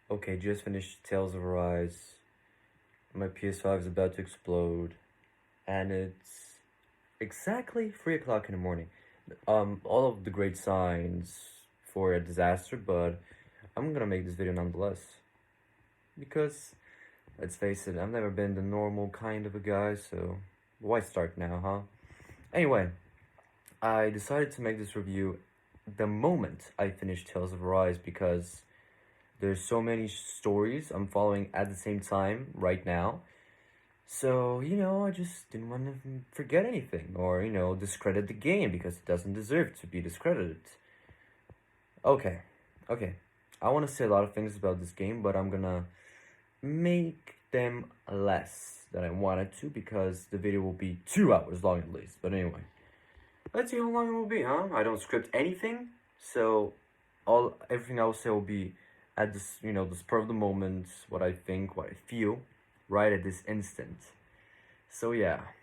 Okay, just finished Tales of Arise. My PS5 is about to explode, and it's exactly 3 o'clock in the morning. All of the great signs for a disaster, but I'm gonna make this video nonetheless. Because, let's face it, I've never been the normal kind of a guy, so why start now, huh? Anyway, I decided to make this review the moment I finished Tales of Arise because there's so many stories I'm following at the same time right now. So, I just didn't want to forget anything or, discredit the game because it doesn't deserve to be discredited. Okay, okay. I want to say a lot of things about this game, but I'm gonna make them less than I wanted to because the video will be 2 hours long at least. But anyway, let's see how long it will be, huh? I don't script anything, so everything I will say will be at this, the spur of the moment, what I think, what I feel, right at this instant. So yeah,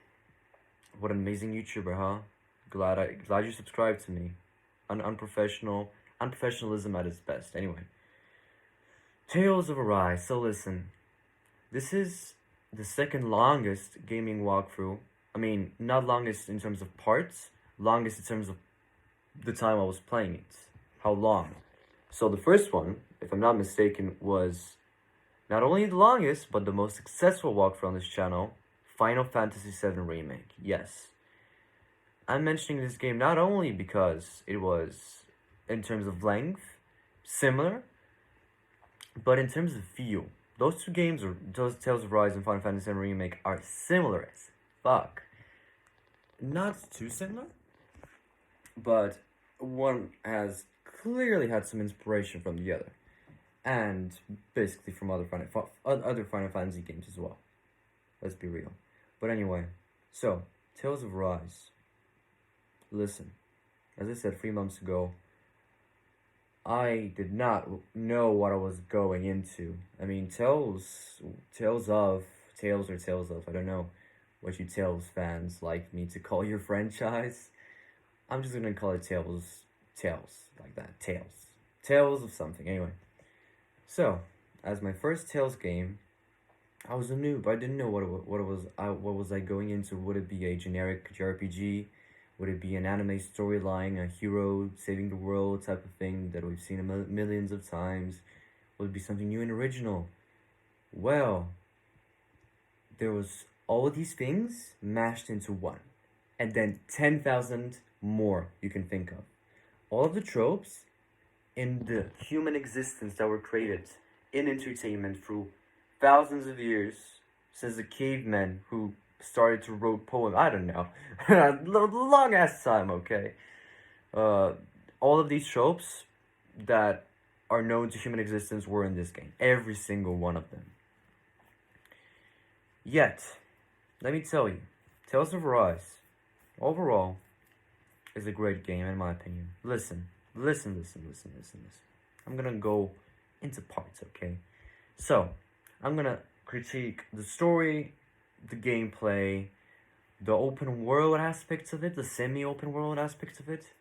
what an amazing YouTuber, huh? Glad you subscribed to me. Unprofessionalism at its best. Anyway, Tales of Arise. So listen, this is the second longest gaming walkthrough. I mean, not longest in terms of parts, longest in terms of the time I was playing it. How long? So the first one, if I'm not mistaken, was not only the longest, but the most successful walkthrough on this channel, Final Fantasy VII Remake. Yes. I'm mentioning this game not only because it was, in terms of length, similar, but in terms of feel. Those two games, or those Tales of Rise and Final Fantasy VII Remake, are similar as fuck. Not too similar, but one has clearly had some inspiration from the other, and basically from other Final Fantasy games as well. Let's be real. But anyway, so Tales of Rise. Listen, as I said 3 months ago, I did not know what I was going into. I mean, Tales of, I don't know what you Tales fans like me to call your franchise. I'm just gonna call it Tales, like that, Tales of something, anyway. So, as my first Tales game, I was a noob. I didn't know what was I going into. Would it be a generic JRPG? Would it be an anime storyline, a hero saving the world type of thing that we've seen millions of times? Would it be something new and original? Well, there was all of these things mashed into one. And then 10,000 more you can think of. All of the tropes in the human existence that were created in entertainment through thousands of years since the cavemen who started to wrote poems. I don't know. Long ass time, okay? All of these tropes that are known to human existence were in this game. Every single one of them. Yet, let me tell you, Tales of Arise, overall, is a great game in my opinion. Listen. I'm gonna go into parts, okay? So, I'm gonna critique the story, the gameplay, the open world aspects of it, the semi-open world aspects of it,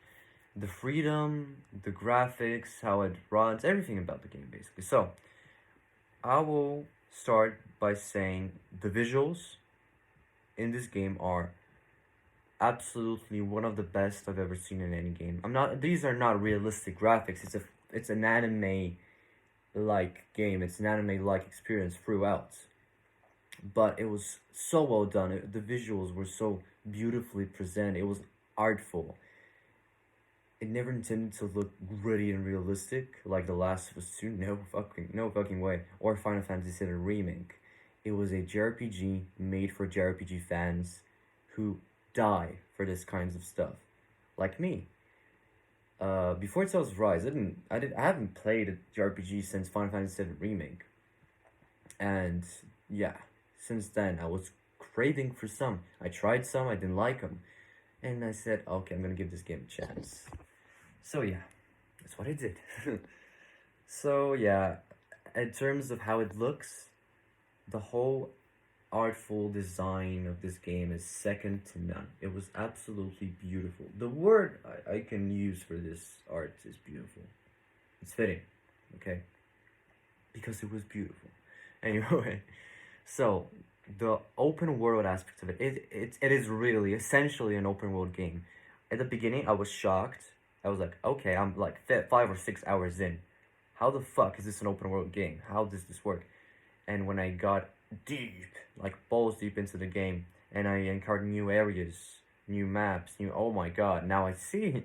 the freedom, the graphics, how it runs, everything about the game basically. So, I will start by saying the visuals in this game are absolutely one of the best I've ever seen in any game. These are not realistic graphics. It's an anime like game. It's an anime like experience throughout. But it was so well done. The visuals were so beautifully presented. It was artful. It never intended to look gritty and realistic like The Last of Us 2. No fucking way. Or Final Fantasy VII Remake. It was a JRPG made for JRPG fans who die for this kinds of stuff, like me. Before Tales of Rise, I haven't played a JRPG since Final Fantasy VII Remake, and yeah, since then I was craving for some. I tried some, I didn't like them, and I said, okay, I'm gonna give this game a chance. So yeah, that's what I did. So yeah, in terms of how it looks, the whole artful design of this game is second to none. It was absolutely beautiful. The word I can use for this art is beautiful. It's fitting, okay? because it was beautiful. Anyway, so the open world aspect of it is really essentially an open world game. At the beginning, I was shocked. I was like, okay, I'm like 5 or 6 hours in. How the fuck is this an open world game? How does this work? And when I got deep, like balls deep into the game, and I encountered new areas, new maps, new, oh my god, now I see.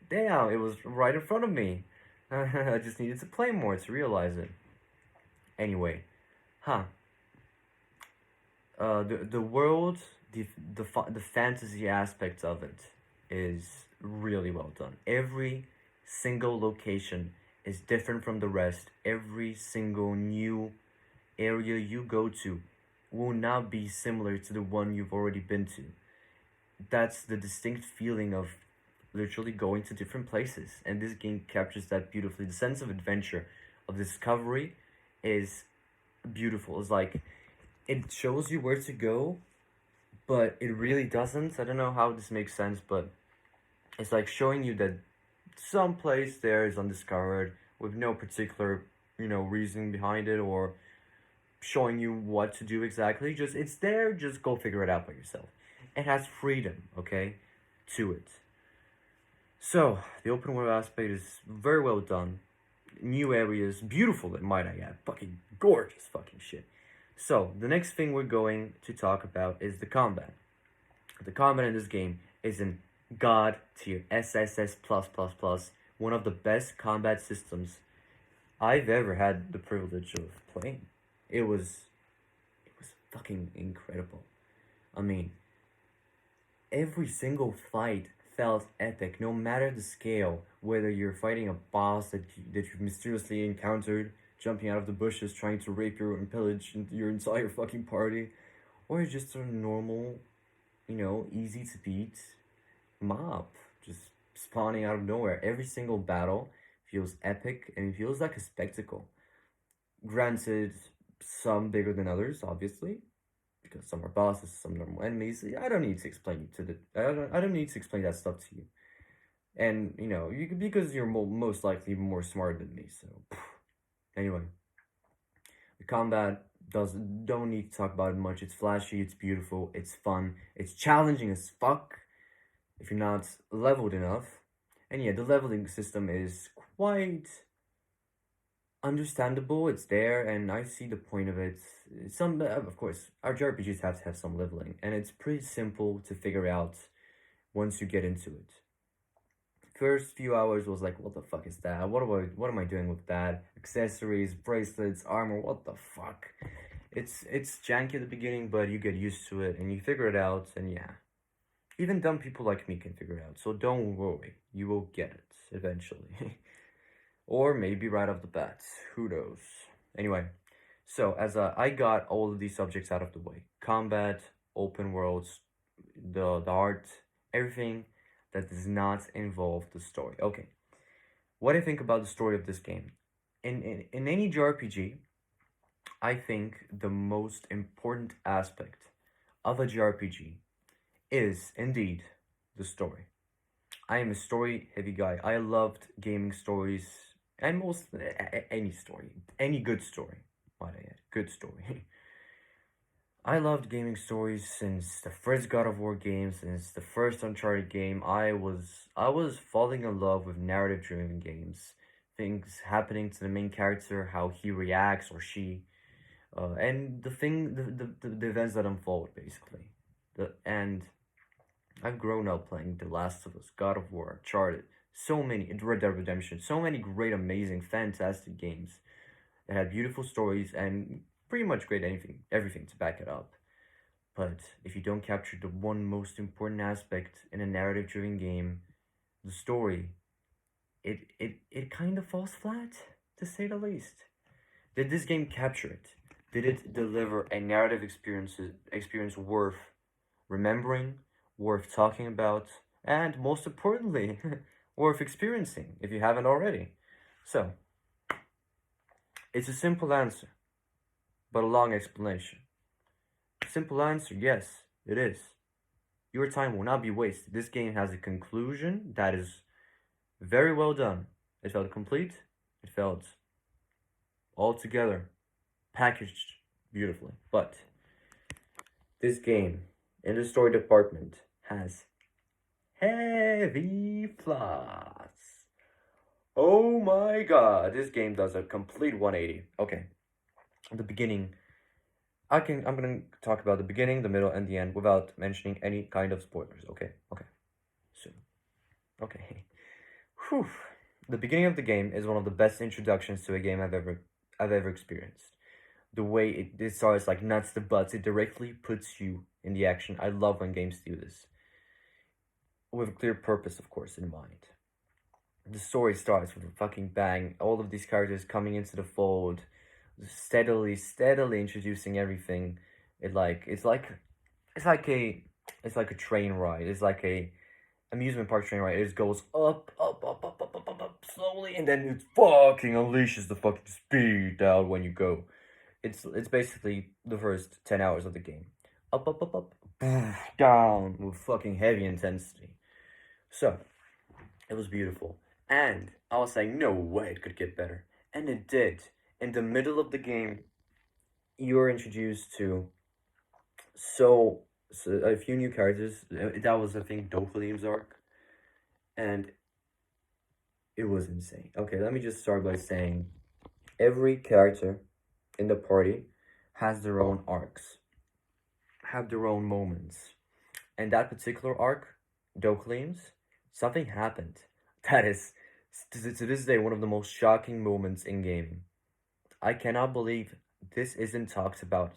Damn, it was right in front of me. I just needed to play more to realize it. Anyway, huh? The world, the fantasy aspect of it is really well done. Every single location is different from the rest. Every single new area you go to will not be similar to the one you've already been to. That's the distinct feeling of literally going to different places, and this game captures that beautifully. The sense of adventure, of discovery, is beautiful. It's like it shows you where to go, but it really doesn't. I don't know how this makes sense, but it's like showing you that some place there is undiscovered with no particular, reasoning behind it, or showing you what to do exactly. Just it's there, just go figure it out by yourself. It has freedom, okay, to it. So the open world aspect is very well done. New areas, beautiful, might I add. Fucking gorgeous fucking shit. So the next thing we're going to talk about is the combat. The combat in this game is in God tier, SSS plus plus plus, one of the best combat systems I've ever had the privilege of playing. It was fucking incredible. I mean, every single fight felt epic, no matter the scale. Whether you're fighting a boss that you've mysteriously encountered, jumping out of the bushes, trying to rape your and pillage your entire fucking party, or just a normal, easy to beat mob just spawning out of nowhere. Every single battle feels epic and it feels like a spectacle. Granted, some bigger than others, obviously, because some are bosses, some normal enemies. I don't need to explain to the. I don't need to explain that stuff to you. And because you're most likely more smart than me. So anyway, the combat don't need to talk about it much. It's flashy, it's beautiful, it's fun, it's challenging as fuck if you're not leveled enough. And yeah, the leveling system is quite understandable. It's there, and I see the point of it. Some, of course, our JRPGs have to have some leveling, and it's pretty simple to figure out once you get into it. First few hours was like, what the fuck is that? What am I doing with that? Accessories, bracelets, armor, what the fuck? It's janky at the beginning, but you get used to it and you figure it out, and yeah. Even dumb people like me can figure it out, so don't worry. You will get it eventually. Or maybe right off the bat. Who knows? Anyway, so as I got all of these subjects out of the way: combat, open worlds, the art, everything that does not involve the story. Okay, what do you think about the story of this game? In any JRPG, I think the most important aspect of a JRPG is indeed the story. I am a story heavy guy. I loved gaming stories and most any story, any good story. Might I add, good story. I loved gaming stories since the first God of War game, since the first Uncharted game. I was falling in love with narrative driven games. Things happening to the main character, how he reacts or she, and the events that unfold basically. And I've grown up playing The Last of Us, God of War, Uncharted, so many, Red Dead Redemption, so many great, amazing, fantastic games that had beautiful stories and pretty much great everything to back it up. But if you don't capture the one most important aspect in a narrative-driven game, the story, it kind of falls flat, to say the least. Did this game capture it? Did it deliver a narrative experience worth remembering, worth talking about, and most importantly, worth experiencing if you haven't already? So, it's a simple answer, but a long explanation. Simple answer, yes, it is. Your time will not be wasted. This game has a conclusion that is very well done. It felt complete. It felt all together, packaged beautifully. But this game, in the story department, has heavy flaws. Oh my god, this game does a complete 180. Okay, the beginning. I'm gonna talk about the beginning, the middle, and the end without mentioning any kind of spoilers. Okay, okay, soon. Okay. Whew. The beginning of the game is one of the best introductions to a game I've ever experienced. The way it starts like nuts to butts, it directly puts you in the action. I love when games do this with a clear purpose, of course, in mind. The story starts with a fucking bang. All of these characters coming into the fold, steadily introducing everything. It's like a train ride. It's like a amusement park train ride. It just goes up slowly, and then it fucking unleashes the fucking speed out when you go. It's basically the first 10 hours of the game. Up, down with fucking heavy intensity. So it was beautiful. And I was like, no way it could get better. And it did. In the middle of the game, you were introduced to so a few new characters. That was, I think, Dokkalim's arc. And it was insane. Okay, let me just start by saying every character in the party has their own arcs, have their own moments. And that particular arc, Dokkalim's, something happened. That is, to this day, one of the most shocking moments in gaming. I cannot believe this isn't talked about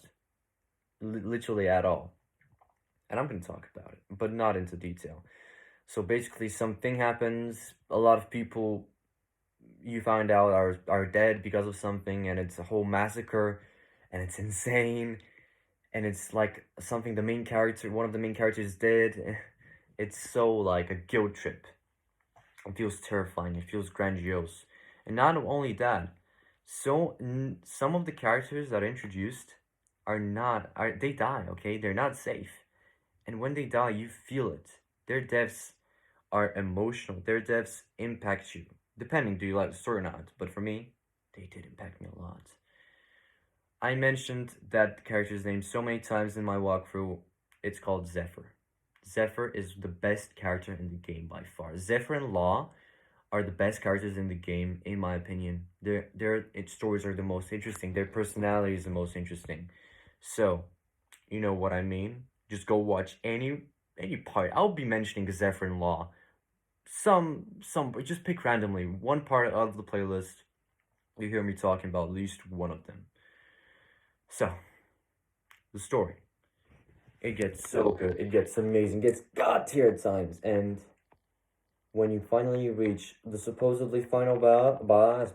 literally at all. And I'm going to talk about it, but not into detail. So basically, something happens. A lot of people you find out are dead because of something, and it's a whole massacre, and it's insane, and it's like something one of the main characters did. It's so like a guilt trip. It feels terrifying. It feels grandiose, and not only that, some of the characters that are introduced they die. Okay, they're not safe, and when they die, you feel it. Their deaths are emotional. Their deaths impact you, depending do you like the story or not. But for me, they did impact me a lot. I mentioned that character's name so many times in my walkthrough. It's called Zephyr. Zephyr is the best character in the game by far. Zephyr and Law are the best characters in the game, in my opinion. Their stories are the most interesting. Their personality is the most interesting. So, you know what I mean. Just go watch any part. I'll be mentioning Zephyr and Law. Just pick randomly one part of the playlist. You hear me talking about at least one of them. So, the story. It gets so good. It gets amazing. It gets god tier at times. And when you finally reach the supposedly final boss,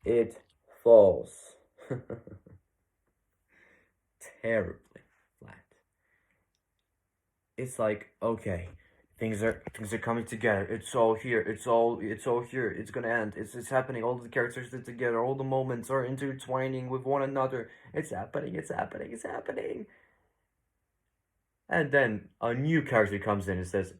it falls terribly flat. It's like, okay, things are coming together. It's all here. It's all here. It's gonna end. It's happening. All the characters are together. All the moments are intertwining with one another. It's happening. It's happening. It's happening. And then a new character comes in and says,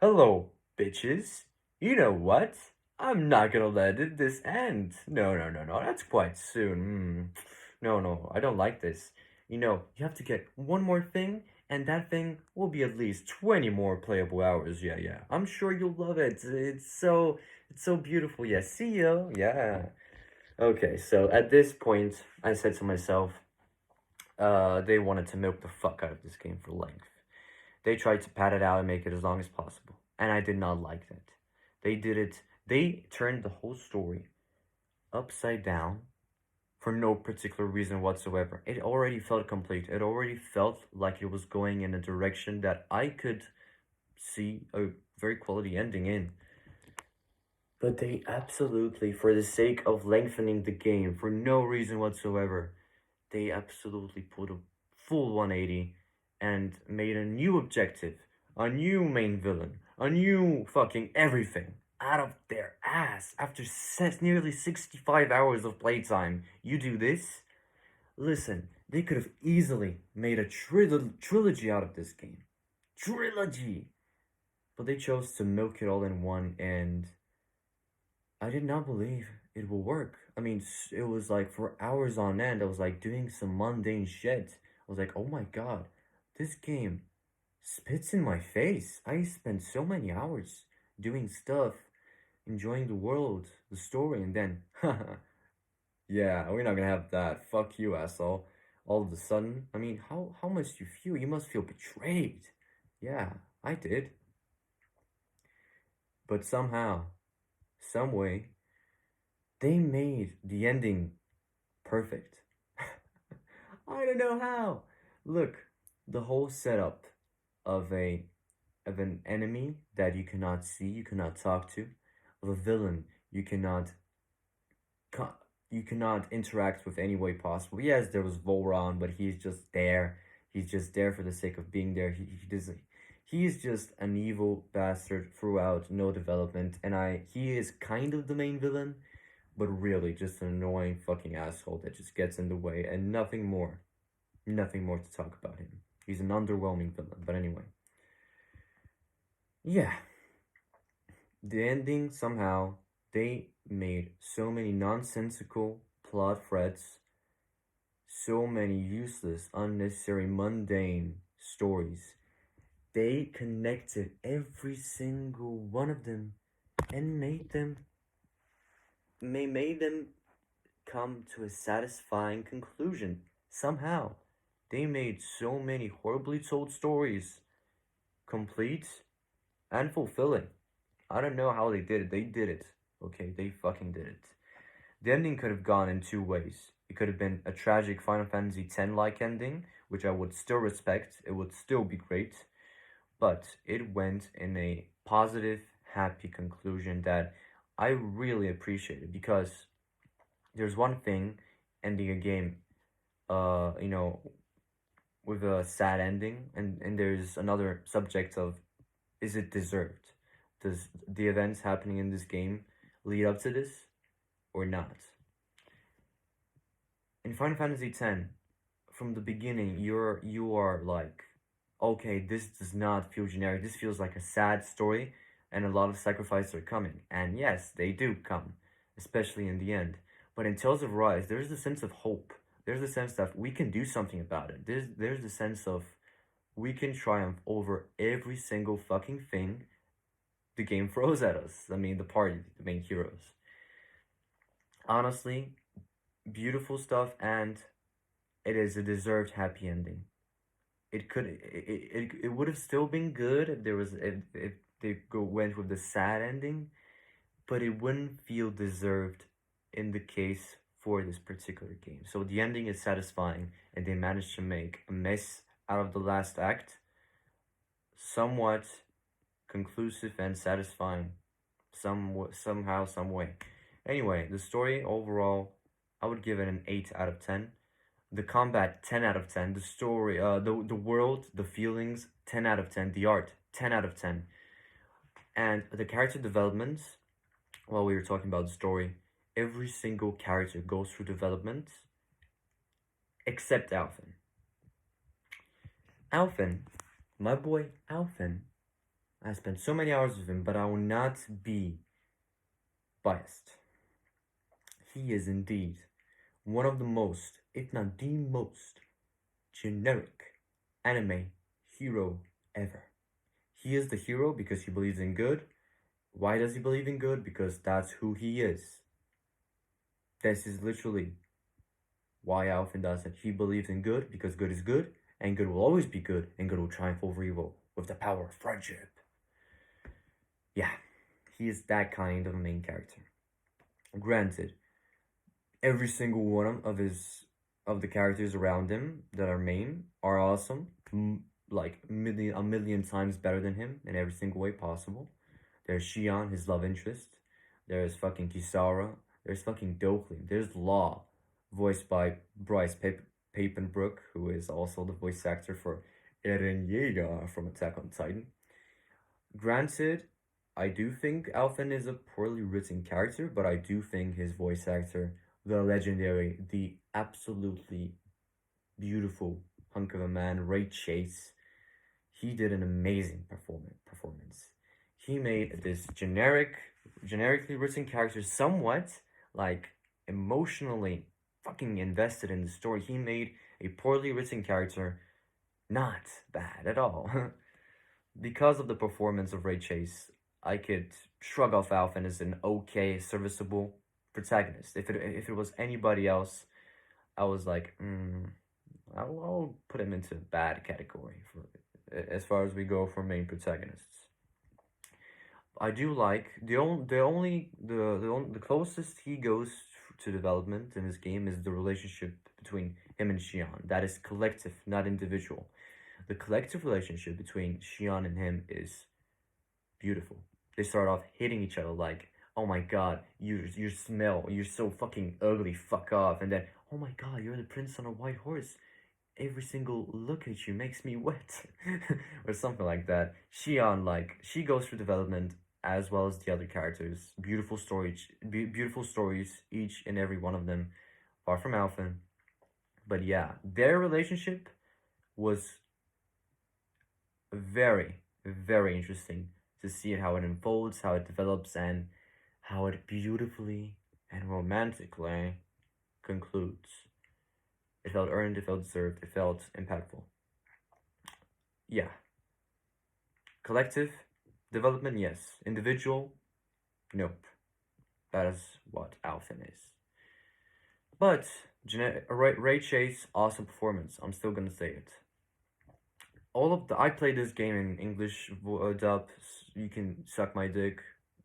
"Hello, bitches. You know what? I'm not gonna let this end. No. That's quite soon. No. I don't like this. You have to get one more thing, and that thing will be at least 20 more playable hours. Yeah. I'm sure you'll love it. It's so beautiful. Yeah, see you. Yeah. Okay, so at this point, I said to myself, they wanted to milk the fuck out of this game for length. They tried to pad it out and make it as long as possible, and I did not like that. They turned the whole story upside down for no particular reason whatsoever. It already felt complete. It already felt like it was going in a direction that I could see a very quality ending in. But they absolutely, for the sake of lengthening the game, for no reason whatsoever, they absolutely put a full 180 and made a new objective, a new main villain, a new fucking everything out of their ass. After nearly 65 hours of playtime, you do this? Listen, they could have easily made a trilogy out of this game. Trilogy! But they chose to milk it all in one, and I did not believe it will work. I mean, it was like for hours on end, I was like doing some mundane shit. I was like, oh my god, this game spits in my face. I spent so many hours doing stuff, enjoying the world, the story, and then, yeah, we're not gonna have that. Fuck you, asshole. All of a sudden, I mean, how much do you feel? You must feel betrayed. Yeah, I did. But somehow, some way, they made the ending perfect. I don't know how. Look, the whole setup of an enemy that you cannot see, you cannot talk to, of a villain co- you cannot interact with any way possible. Yes, there was Volron, but he's just there. He's just there for the sake of being there. He doesn't. He's just an evil bastard throughout, no development, and he is kind of the main villain, but really just an annoying fucking asshole that just gets in the way and nothing more. Nothing more to talk about him. He's an underwhelming villain, but anyway. Yeah, the ending somehow they made so many nonsensical plot threads, so many useless, unnecessary, mundane stories. They connected every single one of them and made them come to a satisfying conclusion. Somehow, they made so many horribly told stories complete and fulfilling. I don't know how they did it. They did it. Okay, they fucking did it. The ending could have gone in two ways. It could have been a tragic Final Fantasy X like ending, which I would still respect. It would still be great. But it went in a positive, happy conclusion that I really appreciated because there's one thing ending a game, you know, with a sad ending, and there's another subject of is it deserved? Does the events happening in this game lead up to this or not? In Final Fantasy X, from the beginning, you are like, okay, this does not feel generic. This feels like a sad story, and a lot of sacrifices are coming. And yes, they do come, especially in the end. But in Tales of Rise, there's a sense of hope. There's a sense that we can do something about it. There's a sense of we can triumph over every single fucking thing the game throws at us. I mean, the party, the main heroes. Honestly, beautiful stuff, and it is a deserved happy ending. It would have still been good if there was if they went with the sad ending, but it wouldn't feel deserved in the case for this particular game. So the ending is satisfying, and they managed to make a mess out of the last act somewhat conclusive and satisfying somehow, some way. Anyway, the story overall, I would give it an 8 out of 10. The combat, 10 out of 10. The story, the world, the feelings, 10 out of 10. The art, 10 out of 10. And the character development, while we were talking about the story, every single character goes through development except Alphen. Alphen, my boy Alphen, I spent so many hours with him, but I will not be biased. He is indeed one of the most, if not the most, generic anime hero ever. He is the hero because he believes in good. Why does he believe in good? Because that's who he is. This is literally why Alphen does it. He believes in good because good is good, and good will always be good, and good will triumph over evil with the power of friendship. Yeah, he is that kind of a main character. Granted, every single one of the characters around him that are main are awesome, like a million times better than him in every single way possible. There's Shion, his love interest. There's fucking Kisara. There's fucking Dokley. There's Law, voiced by Bryce Papenbrook, who is also the voice actor for Eren Yeager from Attack on Titan. Granted, I do think Alphen is a poorly written character, but I do think his voice actor, the legendary, the absolutely beautiful hunk of a man, Ray Chase, he did an amazing performance. He made this generically written character somewhat like emotionally fucking invested in the story. He made a poorly written character not bad at all. Because of the performance of Ray Chase, I could shrug off Alphen as an okay, serviceable protagonist. If it was anybody else, I was like, I'll put him into bad category for as far as we go for main protagonists. I do like the closest he goes to development in this game is the relationship between him and Xion. That is collective, not individual. The collective relationship between Xion and him is beautiful. They start off hitting each other like, "Oh my god, you smell, you're so fucking ugly, fuck off," and then, "Oh my god, you're the prince on a white horse. Every single look at you makes me wet," or something like that. Xion, like, she goes through development as well as the other characters. Beautiful stories, each and every one of them, far from Alphen. But yeah, their relationship was very, very interesting to see how it unfolds, how it develops, and how it beautifully and romantically concludes. It felt earned, it felt deserved, it felt impactful. Yeah. Collective development, yes. Individual, nope. That is what Alphen is. But Ray Chase, awesome performance. I'm still gonna say it. I played this game in English dub. You can suck my dick,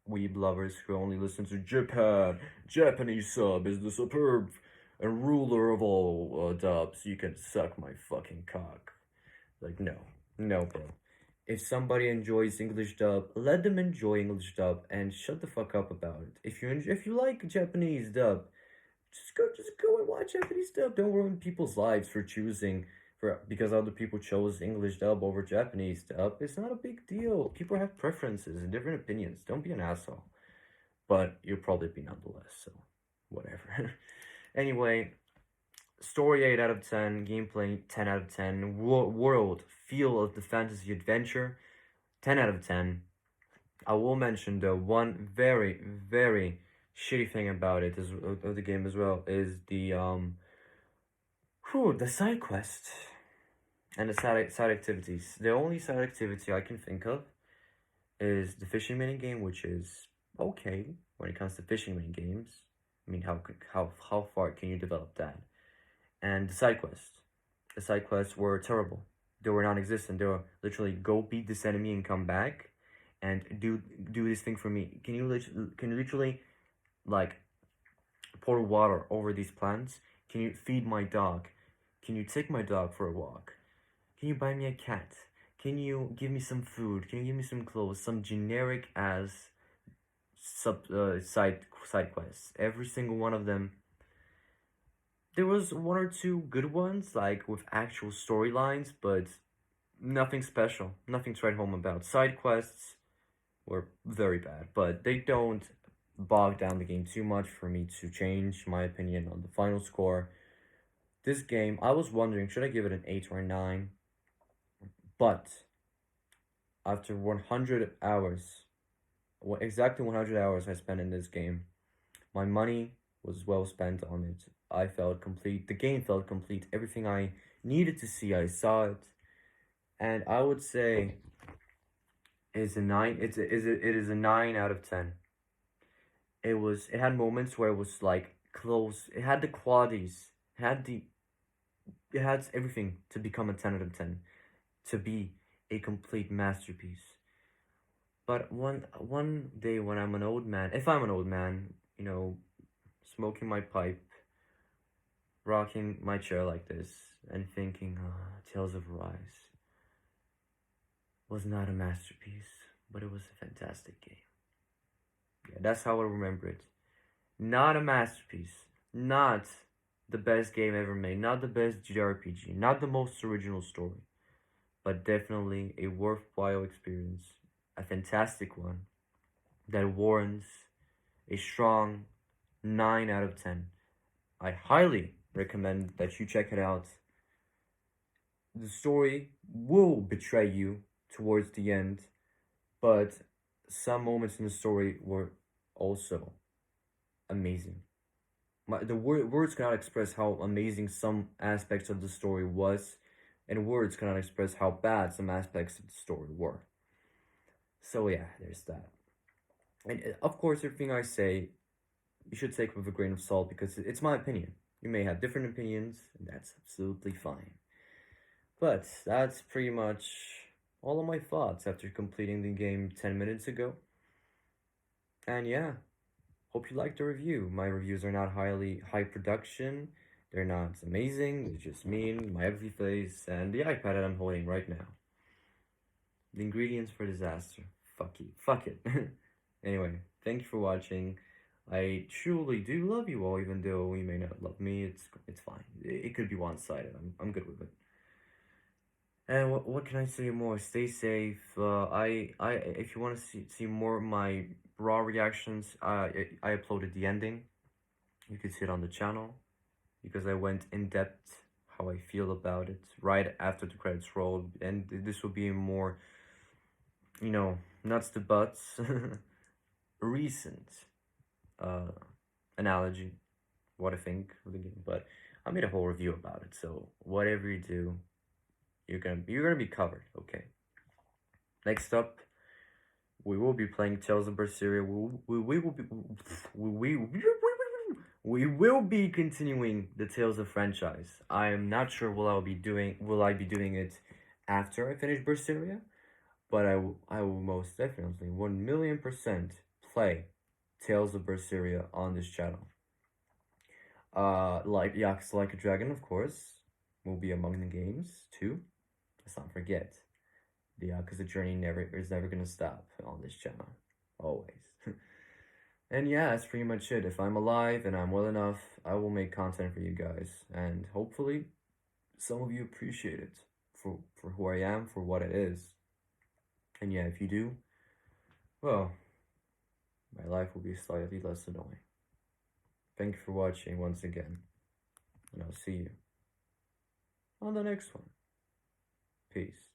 weeb lovers who only listen to Japan. Japanese sub is the superb and ruler of all dubs. You can suck my fucking cock. Like, no, no, bro. If somebody enjoys English dub, let them enjoy English dub and shut the fuck up about it. If you like Japanese dub, just go and watch Japanese dub. Don't ruin people's lives for choosing because other people chose English dub over Japanese dub. It's not a big deal. People have preferences and different opinions. Don't be an asshole. But you'll probably be nonetheless, so whatever. Anyway, story 8 out of 10, gameplay 10 out of 10, world, feel of the fantasy adventure 10 out of 10. I will mention though one very, very shitty thing about it of the game as well is the side quest and the side activities. The only side activity I can think of is the fishing mini game, which is okay when it comes to fishing mini games. I mean, how far can you develop that? And the side quests. The side quests were terrible. They were non-existent. They were literally go beat this enemy and come back, and do this thing for me. Can you literally like pour water over these plants? Can you feed my dog? Can you take my dog for a walk? Can you buy me a cat? Can you give me some food? Can you give me some clothes? Some generic as side quests. Every single one of them. There was one or two good ones, like with actual storylines, but nothing special. Nothing to write home about. Side quests were very bad, but they don't bog down the game too much for me to change my opinion on the final score. This game, I was wondering, should I give it an 8 or a 9? But after 100 hours, exactly 100 hours I spent in this game, my money was well spent on it. I felt complete. The game felt complete. Everything I needed to see, I saw it. And I would say it's a 9. It is a 9 out of 10. It had moments where it was like close. It had the qualities. It had everything to become a 10 out of 10. To be a complete masterpiece. But one day when I'm an old man, if I'm an old man, smoking my pipe, rocking my chair like this, and thinking, Tales of Arise was not a masterpiece, but it was a fantastic game. Yeah, that's how I remember it. Not a masterpiece. Not the best game ever made. Not the best JRPG. Not the most original story. But definitely a worthwhile experience. A fantastic one that warrants a strong 9 out of 10. I highly recommend that you check it out. The story will betray you towards the end, but some moments in the story were also amazing. words cannot express how amazing some aspects of the story was, and words cannot express how bad some aspects of the story were. So yeah, there's that. And of course, everything I say, you should take with a grain of salt because it's my opinion. You may have different opinions, and that's absolutely fine. But that's pretty much all of my thoughts after completing the game 10 minutes ago. And yeah, hope you liked the review. My reviews are not high production. They're not amazing. They're just me, my ugly face, and the iPad that I'm holding right now. The ingredients for disaster. Fuck you. Fuck it. Anyway, thank you for watching. I truly do love you all, even though you may not love me. It's fine. It could be one-sided. I'm good with it. And what can I say more? Stay safe. I if you want to see more of my raw reactions, I uploaded the ending. You can see it on the channel because I went in depth how I feel about it right after the credits rolled, and this will be a more, nuts to butts, recent uh analogy, what I think of the game. But I made a whole review about it, so whatever you do, you're gonna be covered, okay? Next up, we will be playing Tales of Berseria. We will be continuing the Tales of franchise. I am not sure will I be doing it after I finish Berseria, but I will most definitely 1,000,000% play Tales of Berseria on this channel. Like Yakuza Like a Dragon, of course, will be among the games too. Let's not forget. The Yakuza journey is never gonna stop on this channel. Always. And yeah, that's pretty much it. If I'm alive and I'm well enough, I will make content for you guys. And hopefully some of you appreciate it for who I am, for what it is. And yeah, if you do, well, my life will be slightly less annoying. Thank you for watching once again. And I'll see you on the next one. Peace.